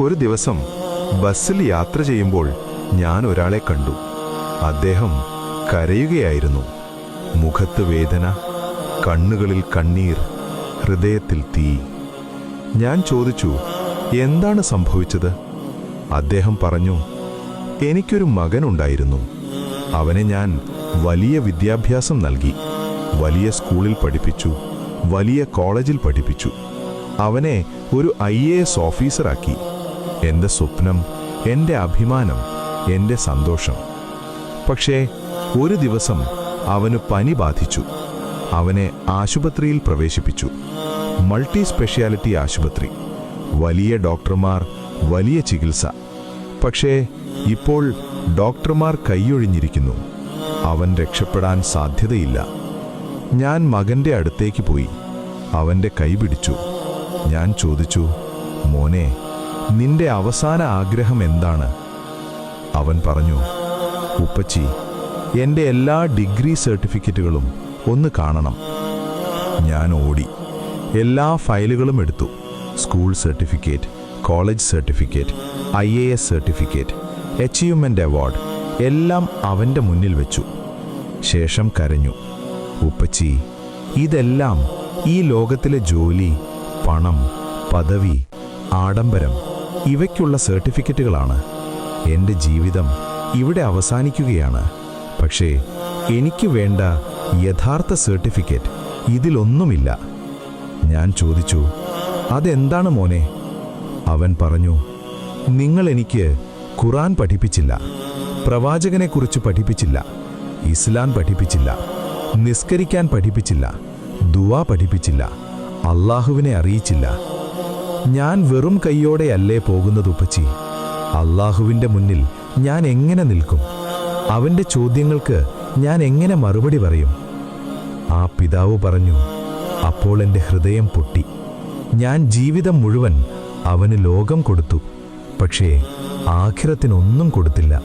ഒരു ദിവസം ബസ്സിൽ യാത്ര ചെയ്യുമ്പോൾ ഞാൻ ഒരാളെ കണ്ടു. അദ്ദേഹം കരയുകയായിരുന്നു. മുഖത്ത് വേദന, കണ്ണുകളിൽ കണ്ണീർ, ഹൃദയത്തിൽ തീ. ഞാൻ ചോദിച്ചു, എന്താണ് സംഭവിച്ചത്? അദ്ദേഹം പറഞ്ഞു, എനിക്കൊരു മകനുണ്ടായിരുന്നു. അവനെ ഞാൻ വലിയ വിദ്യാഭ്യാസം നൽകി. വലിയ സ്കൂളിൽ പഠിപ്പിച്ചു, വലിയ കോളേജിൽ പഠിപ്പിച്ചു. അവനെ ഒരു IAS ഓഫീസറാക്കി. എൻ്റെ സ്വപ്നം, എൻ്റെ അഭിമാനം, എൻ്റെ സന്തോഷം. പക്ഷേ ഒരു ദിവസം അവന് പനി ബാധിച്ചു. അവനെ ആശുപത്രിയിൽ പ്രവേശിപ്പിച്ചു. മൾട്ടി സ്പെഷ്യാലിറ്റി ആശുപത്രി. വലിയ ഡോക്ടർമാർ, വലിയ ചികിത്സ. പക്ഷേ ഇപ്പോൾ ഡോക്ടർമാർ കൈയൊഴിഞ്ഞിരിക്കുന്നു. അവൻ രക്ഷപ്പെടാൻ സാധ്യതയില്ല. ഞാൻ മകൻ്റെ അടുത്തേക്ക് പോയി. അവൻ്റെ കൈ പിടിച്ചു. ഞാൻ ചോദിച്ചു, മോനെ, നിന്റെ അവസാന ആഗ്രഹം എന്താണ്? അവൻ പറഞ്ഞു, ഉപ്പച്ചി, എൻ്റെ എല്ലാ ഡിഗ്രി സർട്ടിഫിക്കറ്റുകളും ഒന്ന് കാണണം. ഞാൻ ഓടി. എല്ലാ ഫയലുകളും എടുത്തു. School certificate, college certificate, IAS certificate, achievement award എല്ലാം അവൻ്റെ മുന്നിൽ വെച്ചു. ശേഷം കരഞ്ഞു, ഉപ്പച്ചി, ഇതെല്ലാം ഈ ലോകത്തിലെ ജോലി, പണം, പദവി, ആഡംബരം ഇവയ്ക്കുള്ള സർട്ടിഫിക്കറ്റുകളാണ്. എൻ്റെ ജീവിതം ഇവിടെ അവസാനിക്കുകയാണ്. പക്ഷേ എനിക്ക് വേണ്ട യഥാർത്ഥ സർട്ടിഫിക്കറ്റ് ഇതിലൊന്നുമില്ല. ഞാൻ ചോദിച്ചു, അതെന്താണ് മോനെ? അവൻ പറഞ്ഞു, നിങ്ങൾ എനിക്ക് ഖുർആൻ പഠിപ്പിച്ചില്ല, പ്രവാചകനെക്കുറിച്ച് പഠിപ്പിച്ചില്ല, ഇസ്ലാം പഠിപ്പിച്ചില്ല, നിസ്കരിക്കാൻ പഠിപ്പിച്ചില്ല, ദുആ പഠിപ്പിച്ചില്ല, അള്ളാഹുവിനെ അറിയിച്ചില്ല. ഞാൻ വെറും കൈയോടെയല്ലേ പോകുന്നത് ഉപ്പച്ചി? അള്ളാഹുവിൻ്റെ മുന്നിൽ ഞാൻ എങ്ങനെ നിൽക്കും? അവൻ്റെ ചോദ്യങ്ങൾക്ക് ഞാൻ എങ്ങനെ മറുപടി പറയും? ആ പിതാവ് പറഞ്ഞു. അപ്പോൾ എൻ്റെ ഹൃദയം പൊട്ടി. ഞാൻ ജീവിതം മുഴുവൻ അവന് ലോകം കൊടുത്തു, പക്ഷേ ആഖിറത്തിനൊന്നും കൊടുത്തില്ല.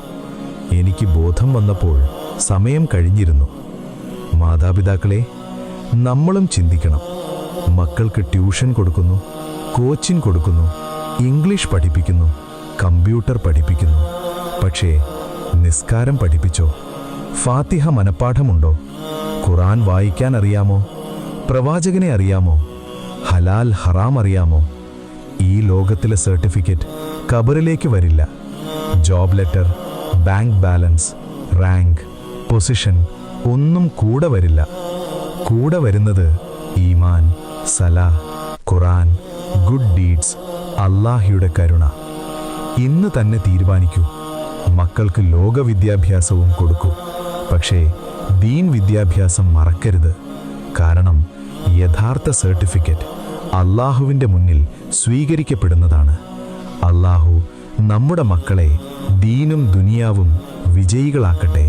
എനിക്ക് ബോധം വന്നപ്പോൾ സമയം കഴിഞ്ഞിരുന്നു. മാതാപിതാക്കളെ, നമ്മളും ചിന്തിക്കണം. മക്കൾക്ക് ട്യൂഷൻ കൊടുക്കുന്നു, കോച്ചിങ് കൊടുക്കുന്നു, ഇംഗ്ലീഷ് പഠിപ്പിക്കുന്നു, കമ്പ്യൂട്ടർ പഠിപ്പിക്കുന്നു. പക്ഷേ നിസ്കാരം പഠിപ്പിച്ചോ? ഫാത്തിഹ മനപ്പാഠമുണ്ടോ? ഖുർആൻ വായിക്കാൻ അറിയാമോ? പ്രവാചകനെ അറിയാമോ? ഹലാൽ ഹറാം അറിയാമോ? ഈ ലോകത്തിലെ സർട്ടിഫിക്കറ്റ് ഖബറിലേക്ക് വരില്ല. Job letter, bank balance, rank, position ഒന്നും കൂടെ വരില്ല. കൂടെ വരുന്നത് ഈമാൻ, സലാ, ഖുർആൻ, ഗുഡ് ഡീഡ്സ്, അല്ലാഹയുടെ കരുണ. ഇന്ന് തന്നെ തീരുമാനിക്കൂ. മക്കൾക്ക് ലോക വിദ്യാഭ്യാസവും കൊടുക്കൂ, പക്ഷേ ദീൻ വിദ്യാഭ്യാസം മറക്കരുത്. കാരണം യഥാർത്ഥ സർട്ടിഫിക്കറ്റ് അല്ലാഹുവിൻ്റെ മുന്നിൽ സ്വീകരിക്കപ്പെടുന്നതാണ്. അല്ലാഹു നമ്മുടെ മക്കളെ ദീനും ദുനിയാവും വിജയികളാക്കട്ടെ.